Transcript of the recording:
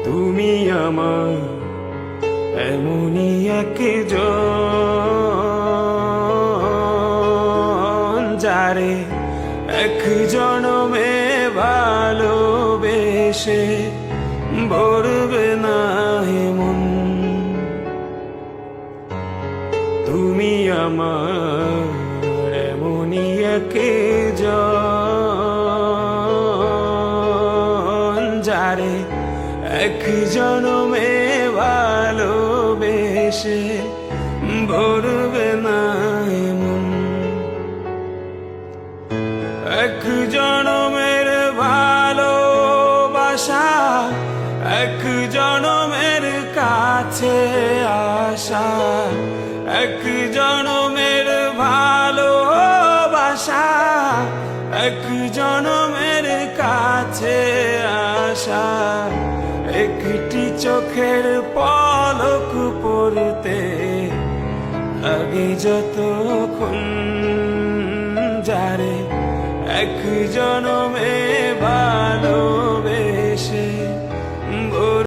তুমি আমার এমনই একজন, যারে এক জনমে ভালোবেসে ভরবে না মন। তুমি আমার এমনই একজন, যারে এক জনমে ভালোবেসে ভরবে না মন। এক জনমের ভালোবাসা, এক জনমের কাছে আসা, এক জনমের ভালোবাসা, এক জনমের কাছে আসা। একটি চোখের পলক পড়তে লাগে যতক্ষণ, যারে এক জনমে